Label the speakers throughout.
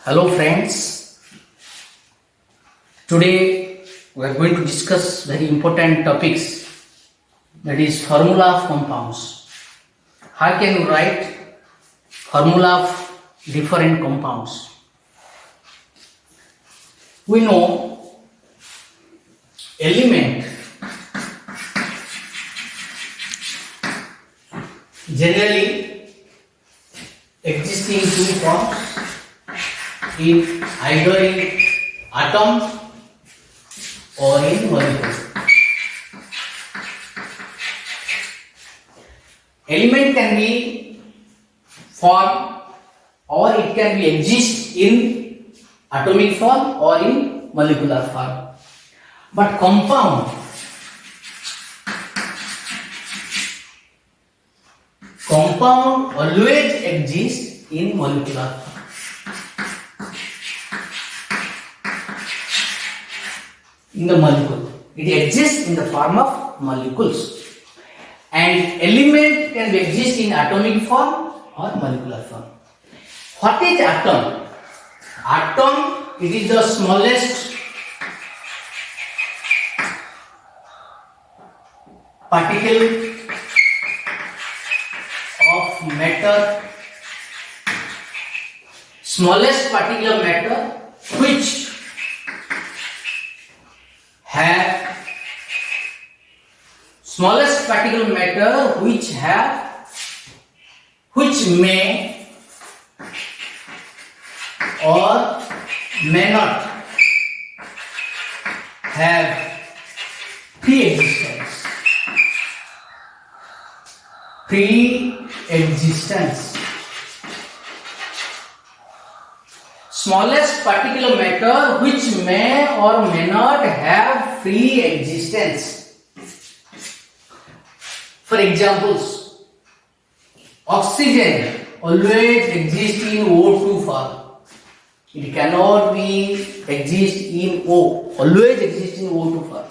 Speaker 1: Hello friends, today we are going to discuss very important topics, that is formula of compounds. How can you write formula of different compounds? We know element generally exist in two forms, in either in atom or in molecule. Element can be form or it can be exist in atomic form or in molecular form. But compound always exists in molecular form. In the molecule, it exists in the form of molecules, and element can be exist in atomic form or molecular form. What is atom? Atom, it is the smallest particle of matter, smallest particle of matter which have smallest particle of matter which may or may not have pre-existence. Smallest particle of matter which may or may not have free existence. For examples, oxygen always exists in O2 form. It cannot be exist in O. Always exists in O2 form.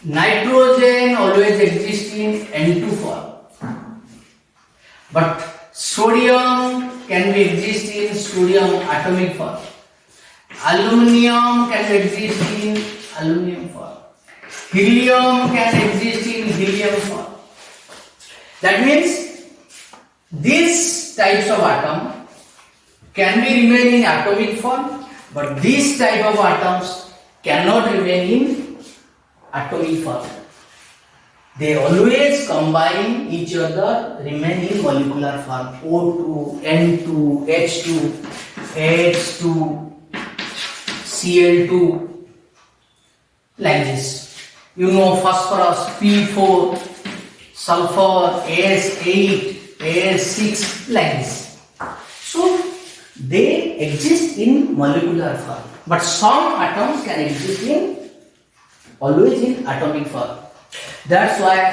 Speaker 1: Nitrogen always exists in N2 form. But sodium can be exist in sodium atomic form. Aluminium can exist in aluminium form. Helium can exist in helium form. That means these types of atom can be remain in atomic form, but this type of atoms cannot remain in atomic form. They always combine each other, remain in molecular form. O2, N2, H2, H2, Cl2, like this. You know phosphorus, P4, sulfur, As8, As6, like this. So they exist in molecular form, but some atoms can exist always in atomic form. That's why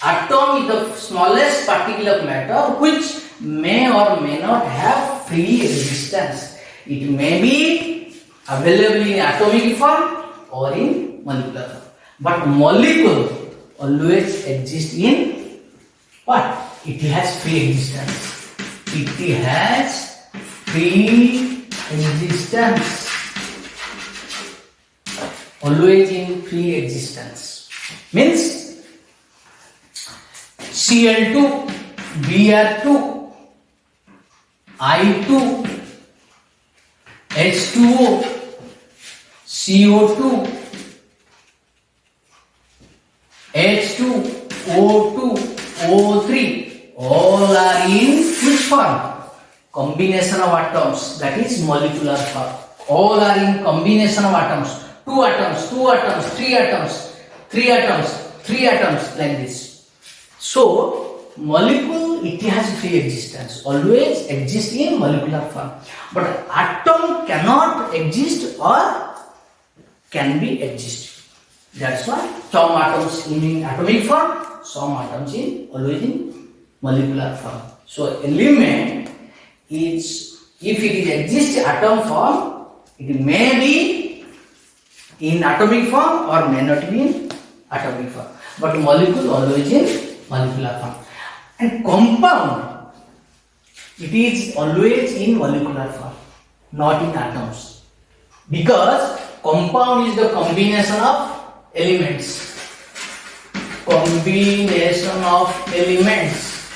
Speaker 1: atom is the smallest particle of matter which may or may not have free existence. It may be available in atomic form or in molecular form. But molecule always exists in what? It has free existence. It has free existence. Always in free existence. Means Cl2, Br2, I2, H2O, CO2, H2, O2, O3, all are in which form? Combination of atoms, that is molecular form. All are in combination of atoms. Two atoms, three atoms, three atoms, like this. So, molecule, it has free existence, always exists in molecular form. But atom cannot exist or can be exist. That's why some atoms in atomic form, some atoms always in molecular form. So, element is, if it is exist atom form, it may be in atomic form or may not be in atomic form. But molecule always in molecular form. And compound, it is always in molecular form. not in atoms. Because compound is the combination of elements. Combination of elements.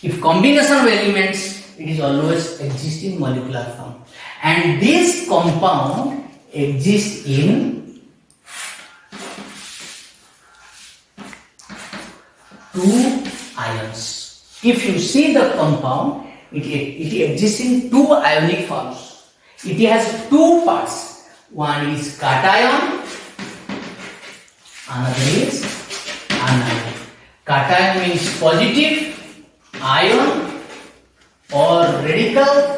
Speaker 1: If combination of elements, it is always exist in molecular form. And this compound exists in two ions. If you see the compound, it exists in two ionic forms. It has two parts. One is cation, another is anion. Cation means positive ion or radical.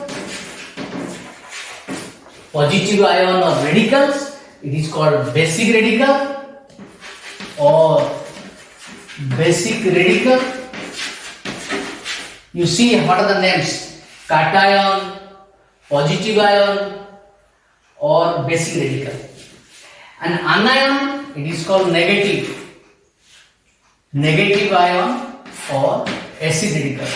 Speaker 1: Positive ion or radicals, it is called basic radical or basic radical. You see what are the names? Cation, positive ion or basic radical. And anion, it is called negative ion or acid radical.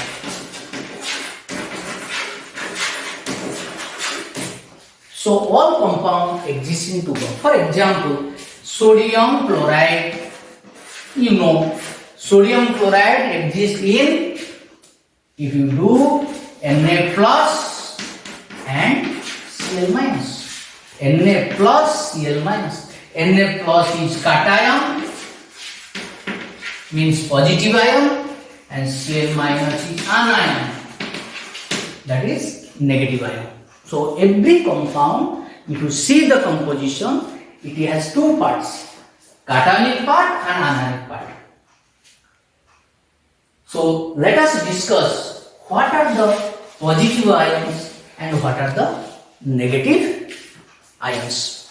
Speaker 1: So all compound exist in two forms. For example, sodium chloride. You know, sodium chloride exists in, if you do Na plus and Cl minus. Na plus Cl minus. Na plus is cation, means positive ion, and Cl minus is anion, that is negative ion. So every compound, if you see the composition, it has two parts, cationic part and anionic part. So let us discuss what are the positive ions and what are the negative ions.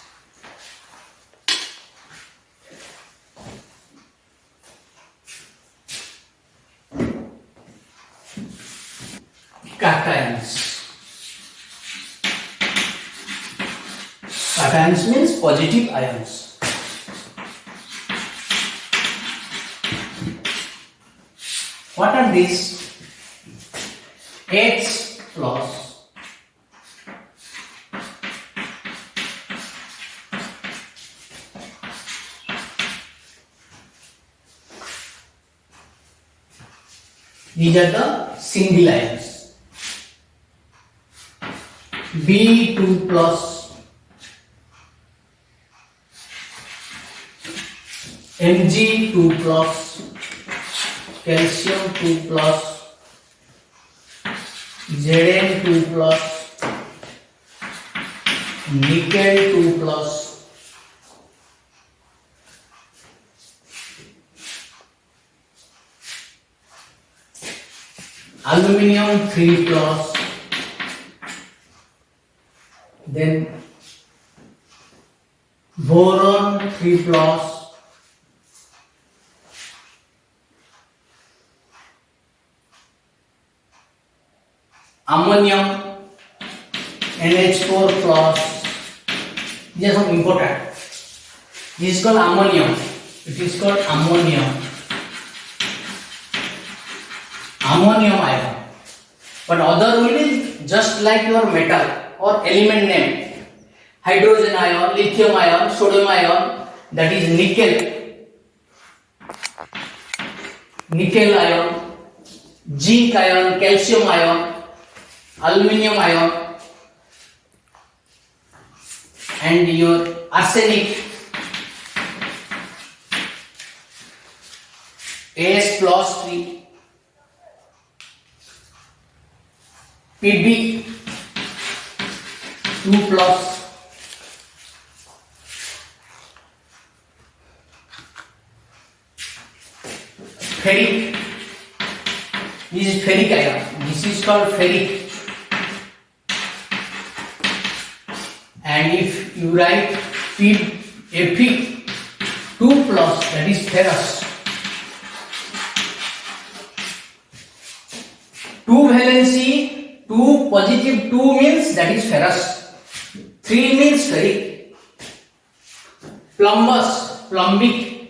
Speaker 1: Cations. Cations means positive ions. What are these? H plus, these are the single ions. B2 plus, Mg2 plus, calcium 2 plus, Zn2 plus, nickel 2 plus, aluminium 3 plus, then boron 3 plus, ammonium NH4 plus. These are some important. This is called ammonium. It is called ammonium. Ammonium ion. But other will is just like your metal or element name. Hydrogen ion, lithium ion, sodium ion, that is nickel. Nickel ion, zinc ion, calcium ion, aluminium ion, and your arsenic, As plus 3, Pb 2 plus, ferric, this is ferric ion, this is called ferric. And if you write Fe2 plus, that is ferrous. 2 valency, 2 positive 2 means that is ferrous. 3 means ferric. Plumbous, plumbic.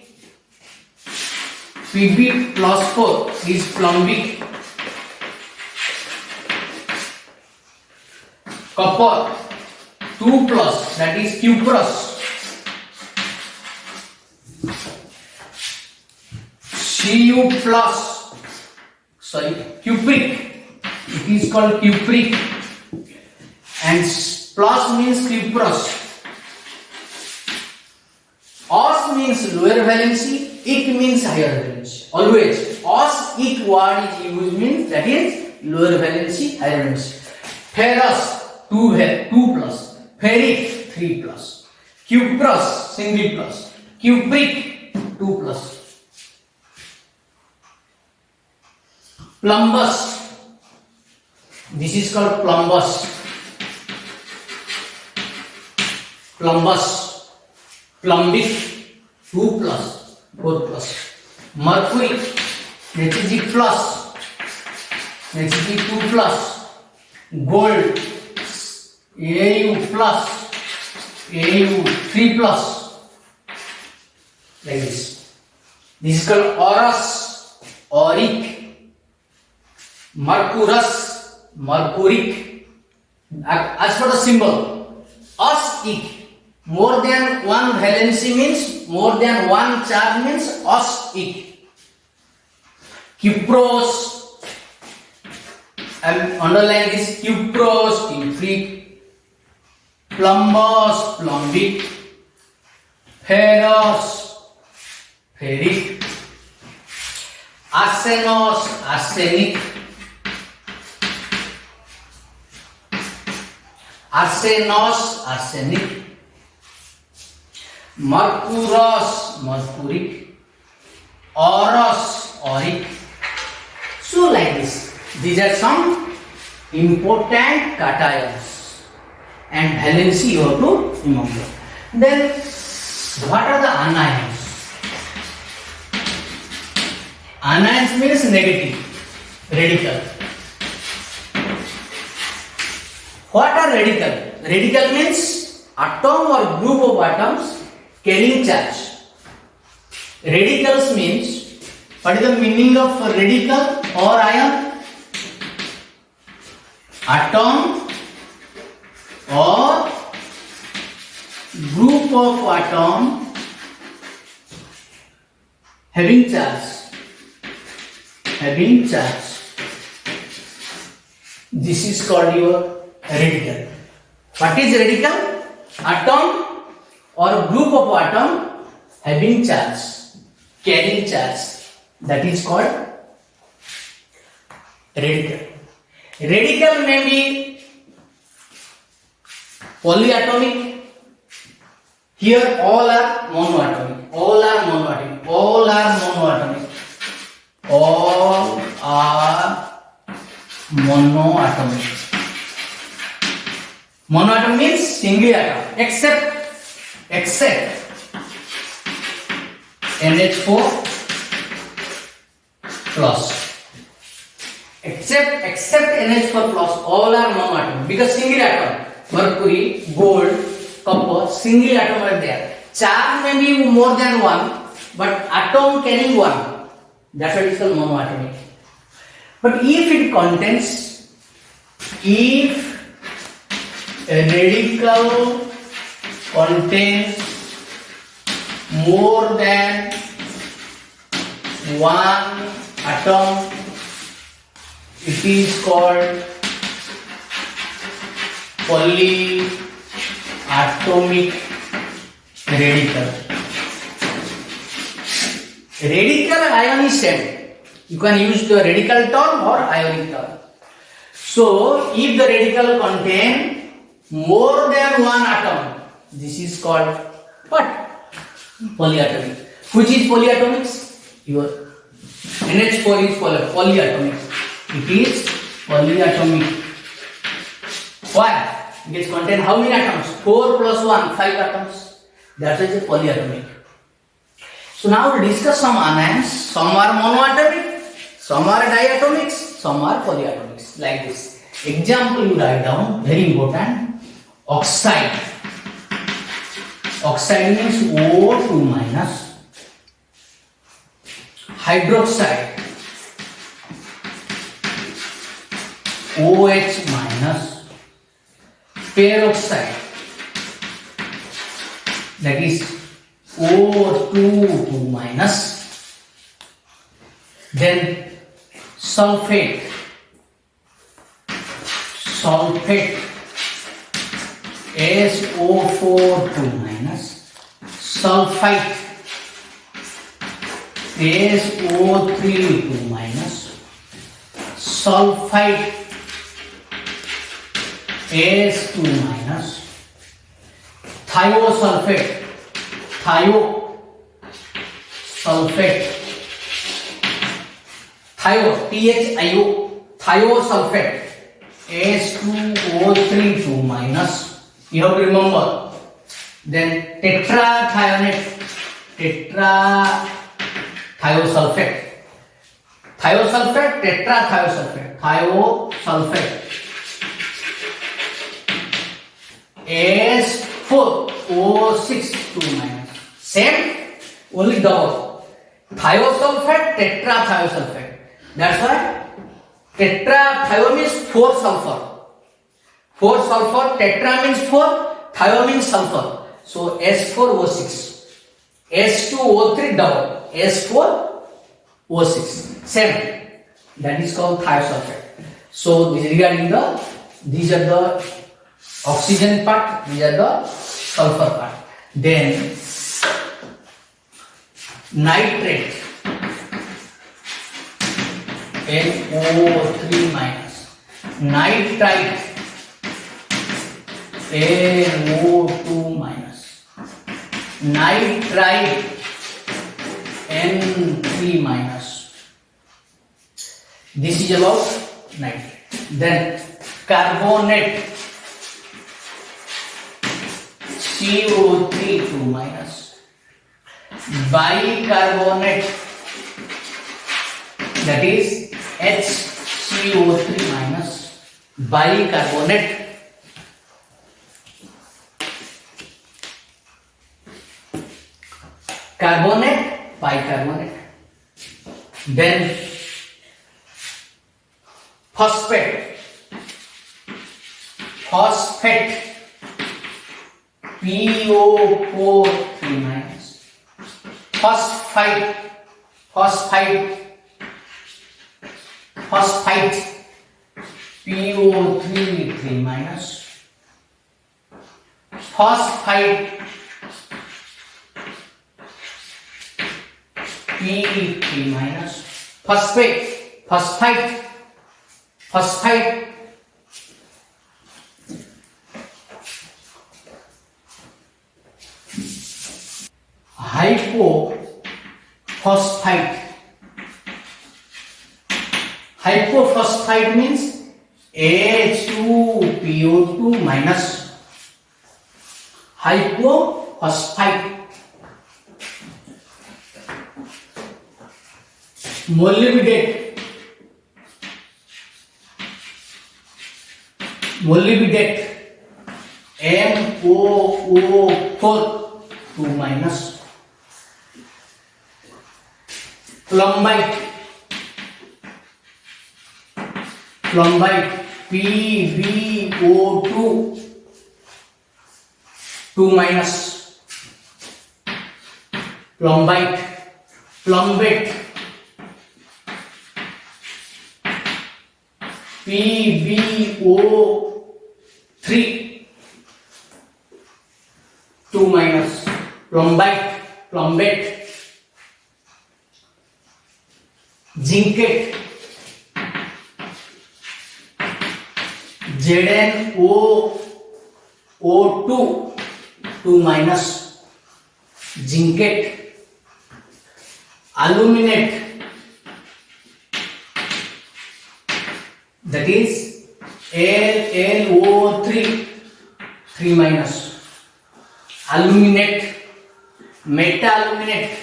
Speaker 1: Pb plus 4 is plumbic. Copper 2 plus, that is cuprous. Cu plus, sorry, cupric. It is called cupric. And plus means cuprous. Os means lower valency, ic means higher valency. Always os, ic word is used means that is lower valency, higher valency. Ferrous 2 plus, ferric 3 plus, cuprous single plus, cupric 2 plus. Plumbous, this is called plumbous. Plumbous, plumbic 2 plus, 4 plus. Mercury, Hg plus, Hg 2 plus. Gold, Au plus, Au 3 plus. Like this. This is called Aurus, auric. Mercurous, mercuric. As for the symbol, os, ic. More than one valency means, more than one charge means os, ic. Cuprous, I will underline this, cuprous, cupric. Plumbous, plumbic. Ferrous, ferric. Arsenos, arsenic. Arsenos, arsenic. Mercurous, mercuric. Aurus, auric. So like this, these are some important cations and valency you have to remember. Then what are the anions? Anions means negative, radical. What are radical? Radical means atom or group of atoms carrying charge. Radicals means, what is the meaning of radical or ion? Atom or group of atom having charge. Having charge. This is called your radical. What is radical? Atom or group of atom having charge, carrying charge. That is called radical. Radical may be polyatomic. Here all are monoatomic. All are monoatomic. All are monoatomic. All are monoatomic. Monoatom means single atom, except NH4 plus. Except NH4 plus, all are monoatomic because single atom. Mercury, gold, copper, single atom are there. Charge may be more than one, but atom carrying one. That's why it is called monoatomic. But if it contains, if a radical contains more than one atom, it is called polyatomic radical. Radical ion is same. You can use the radical term or ionic term. So, if the radical contain more than one atom, this is called what? Polyatomic. Which is polyatomics? Your NH4 is polyatomic. It is polyatomic. Why? It contains how many atoms? 4 plus 1, 5 atoms. That is a polyatomic. So now we discuss some anions. Some are monoatomic, some are diatomics, some are polyatomics. Like this. Example you write down, very important. Oxide. Oxide means O2 minus. Hydroxide. OH minus. peroxide, that is O2 2 minus. Then sulfate, SO4 2 minus. Sulfite, SO3 2 minus. Sulfite, S2 minus. Thiosulfate, thiosulfate, S2O3 2 minus. You have to remember. Then tetrathionate, tetrathiosulfate, tetrathiosulfate, thiosulfate, S4O6 2 minus. Same, only double. Thiosulfate, tetrathiosulfate. That's why tetrathio means 4 sulfur. 4 sulfur, tetra means 4, thio means sulfur. So S4O6, S2O3 double, S4O6. Same. That is called thiosulfate. So this regarding these are the oxygen part, these are the sulfur part. Then nitrate, NO3 minus. Nitrite, NO2 minus. Nitrite, N3 minus. This is about nitrate. Then carbonate, CO3 2 minus. Bicarbonate, that is HCO3 minus. Bicarbonate. Carbonate, bicarbonate. Then phosphate, PO4 3 minus. Phosphite, PO3 3 minus. Phosphite, P3 minus. Phosphite, hypophosphite means H2PO2 minus. Hypophosphite. Molybdate, MOO4 2 minus. Plumbite, PbO2 2 minus. Plumbate, PbO3 2 minus. Plumbate. Zincate, ZnO2 2 minus. Zincate. Aluminate, that is LnO3 3 minus. Aluminate, meta-aluminate,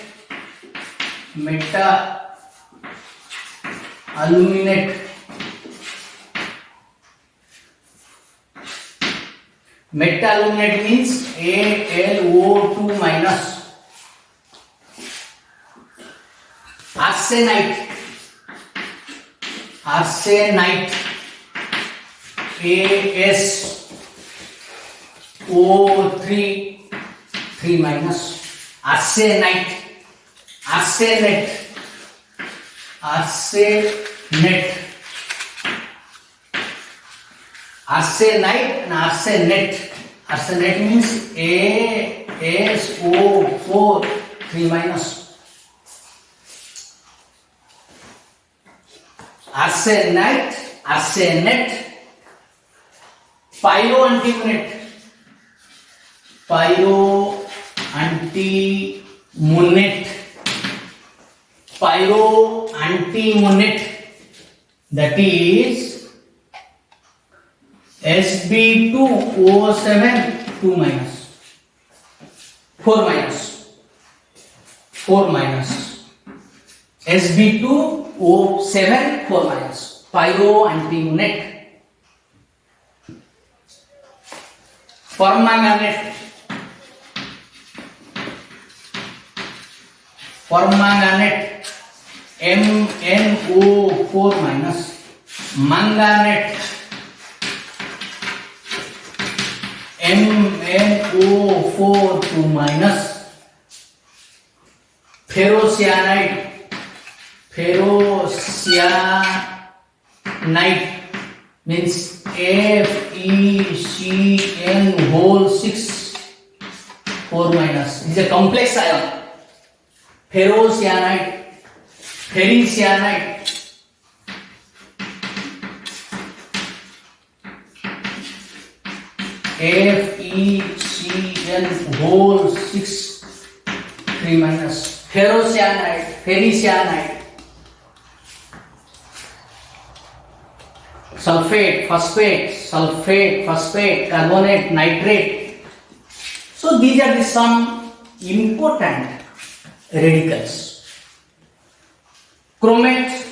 Speaker 1: meta-aluminate means AlO2 minus. Arsenite, O3, 3 minus. Arsenite, arsenate, arsenate, arsenite and arsenate. Arsenate means ASO4, 3 minus. Arsenite, arsenate, pyroantimonate, pyroantimonate, pyroantimonate, that is Sb2O7, 2 minus, 4 minus, 4 minus, Sb2O7, 4 minus, pyroantimonate. Permanganate, permanganate, MnO4 minus. Manganate, MnO4, 2 minus. Ferrocyanide, ferrocyanide means FeCN whole 6, 4 minus. This is a complex ion. Ferrocyanide, ferricyanide, FeCN whole 6, 3 minus. Ferrocyanide, ferricyanide. Sulfate, phosphate, sulfate, phosphate, carbonate, nitrate. So these are the some important radicals. Chromate,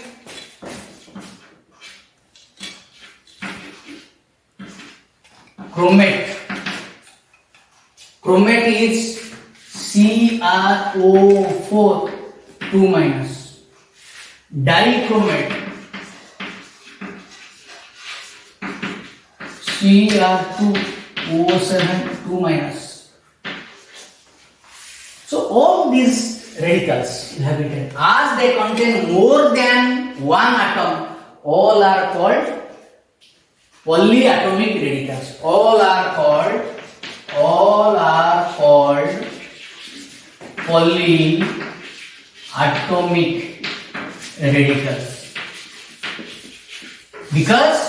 Speaker 1: chromate, chromate is CrO4, 2 minus. Dichromate, Cr2O7, 2 minus. So all these radicals you have written, as they contain more than one atom, all are called polyatomic radicals. All are called polyatomic radicals because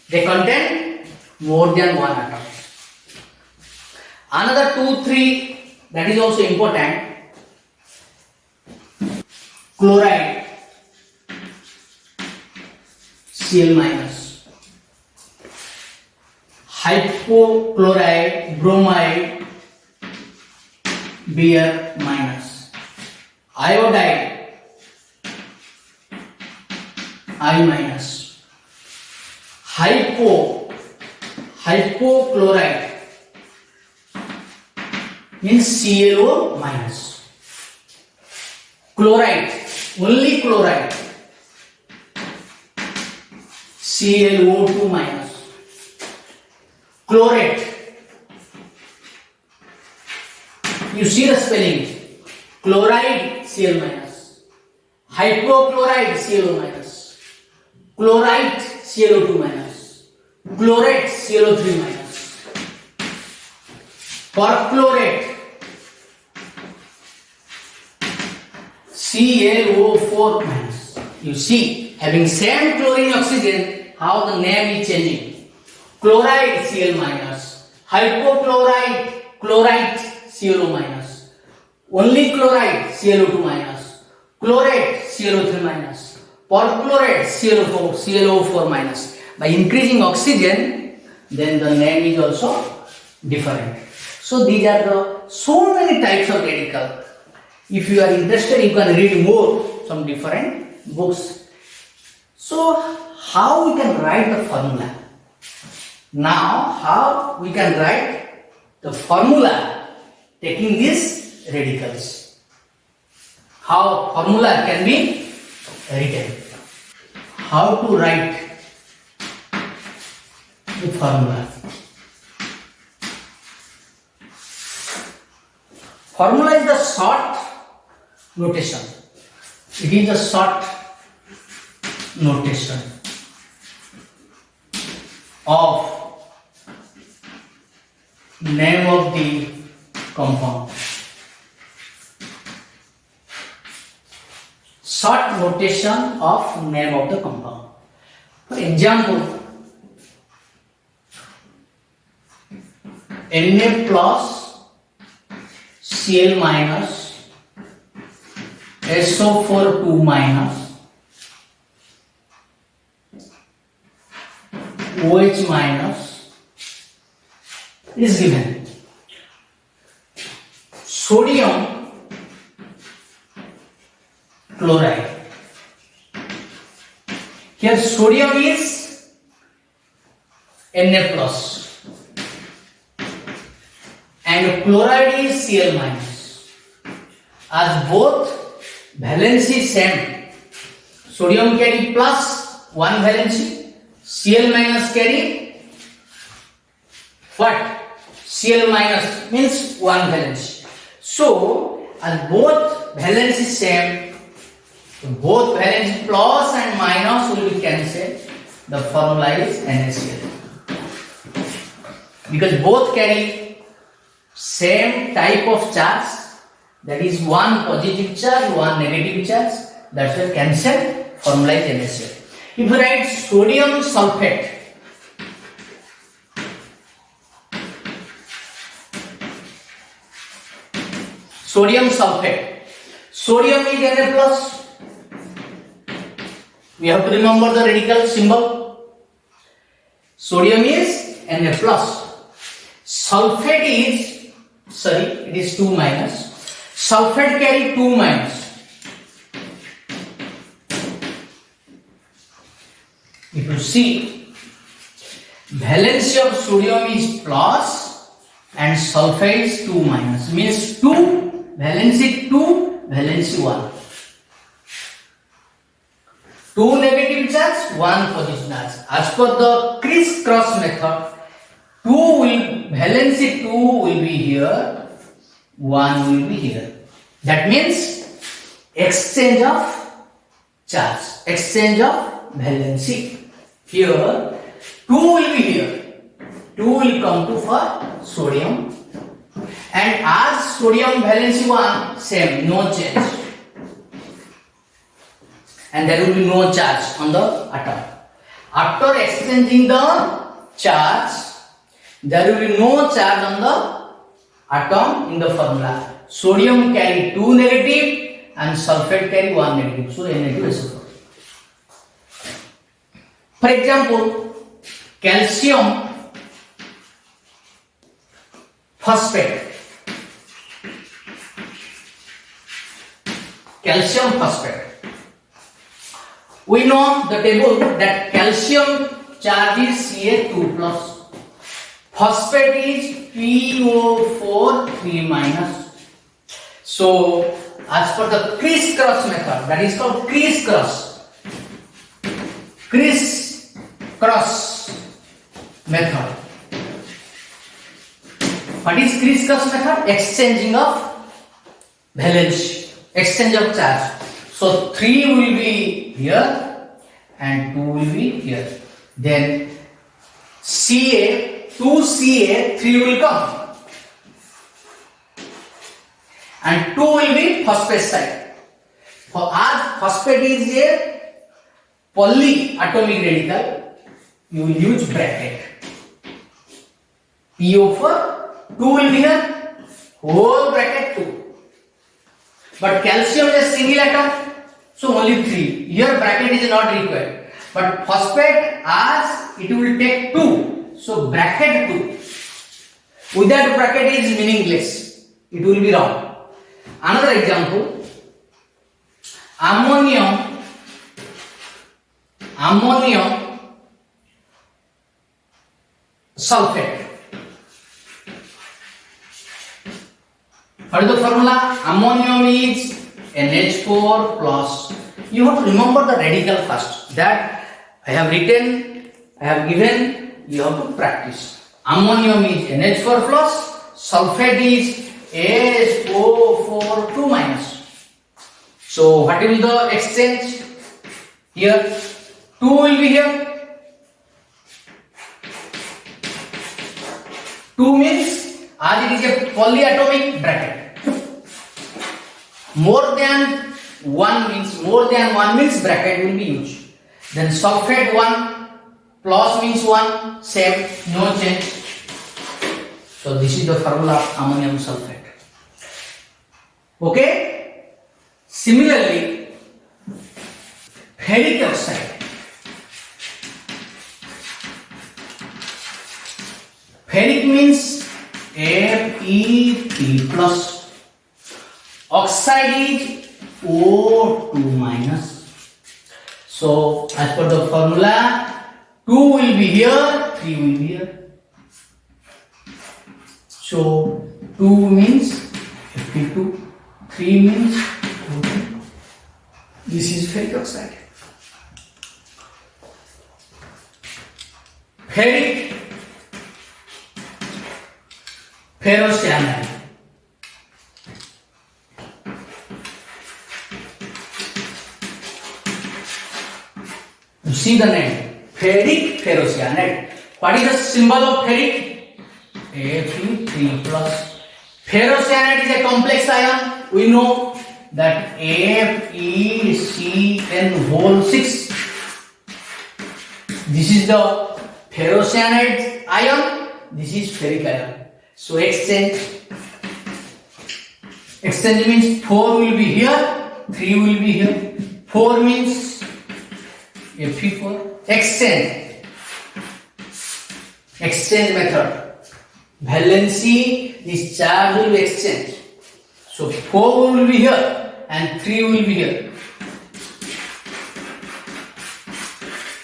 Speaker 1: they contain more than one atom. Another 2, 3 that is also important. Chloride, Cl minus. Hypochlorite, bromide, Br minus. Iodide, I minus. Hypochlorite means ClO minus. Chloride, only chloride, ClO2 minus. Chlorate, you see the spelling, chloride, Cl minus. Hypochlorite, Cl minus. Chlorite, ClO2 minus. Chlorate, ClO3 minus. Perchlorate, ClO4 minus. You see, having same chlorine oxygen, how the name is changing. Chloride, Cl minus. Hypochlorite, chlorite, ClO minus. Only chloride, ClO2 minus. Chlorate, ClO3 minus. Perchlorate, ClO4 minus. By increasing oxygen, then the name is also different. So these are the so many types of radical. If you are interested, you can read more some different books. So how we can write the formula? Now how we can write the formula taking these radicals? How formula can be written? How to write the formula? Formula is the short notation. It is a short notation of name of the compound. Short notation of name of the compound. For example, Na plus Cl minus SO4 2 minus OH minus is given. Sodium chloride. Here sodium is Na plus and chloride is Cl minus. As both valency same, sodium carry plus 1 valency, Cl minus carry what? Cl minus means 1 valency. So as both valency same, both valency plus and minus will be cancelled. The formula is NaCl. Because both carry same type of charge, that is one positive charge, one negative charge, that's why cancel, formula is NaCl. If you write sodium sulfate, sodium sulfate, sodium is Na plus. We have to remember the radical symbol. Sodium is Na plus. Sulfate is, it is 2 minus. Sulfate carry 2 minus. If you see, valency of sodium is plus and sulfate is 2 minus. Means 2, valency 2, valency 1. 2 negative charge, 1 positive charge. As per the criss-cross method, valency 2 will be here, 1 will be here. That means exchange of charge, exchange of valency. Here 2 will be here, 2 will come to for sodium, and as sodium valency 1 same, no change, and there will be no charge on the atom. After exchanging the charge, there will be no charge on the atom in the formula. Sodium carry 2 negative and sulfate carry 1 negative. So Na2SO4. For example, calcium phosphate. Calcium phosphate. We know the table that calcium charge is Ca2 plus. Phosphate is PO4 3 minus. So as per the criss-cross method, that is called criss-cross method. What is criss-cross method? Exchanging of valence, exchange of charge. So 3 will be here and 2 will be here. Then Ca, 2Ca, 3 will come. And 2 will be phosphate side. For as phosphate is a polyatomic radical, you will use bracket. PO4, 2 will be here, whole bracket 2. But calcium is a single atom, so only 3. Here bracket is not required. But phosphate, as it will take 2, so bracket 2. Without bracket is meaningless. It will be wrong. Another example, ammonium sulfate. What is the formula? Ammonium is NH4 plus. You have to remember the radical first. That I have written, I have given, you have to practice. Ammonium is NH4 plus, sulfate is SO4 2 minus. So what will the exchange here? 2 will be here. 2 means as it is a polyatomic bracket. More than 1 means bracket will be used. Then sulfate 1 plus means 1, same, no change. So this is the formula of ammonium sulfate. Okay? Similarly, ferric oxide. Ferric means Fe3 plus. Oxide is O2 minus. So as per the formula, 2 will be here, 3 will be here. So 2 means Fe2, 3 means O2. This is ferric oxide. Ferric ferrocyanide. You see the name, ferric ferrocyanide. What is the symbol of ferric? Fe3 plus. Ferrocyanide is a complex ion. We know that FeCN6. This is the ferrocyanide ion. This is ferric ion. So exchange means 4 will be here, 3 will be here. 4 means Fe4. Exchange method. Valency, this charge will exchange. So 4 will be here and 3 will be here.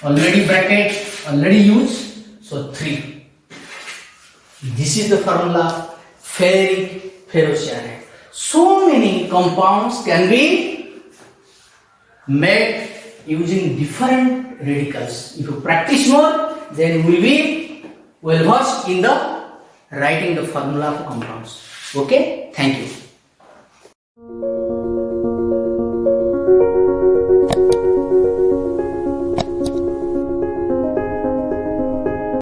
Speaker 1: Already bracket, already used. So 3. This is the formula ferric ferrocyanide. So many compounds can be made using different radicals. If you practice more, then we will be well versed in the writing the formula of compounds. Okay, thank you.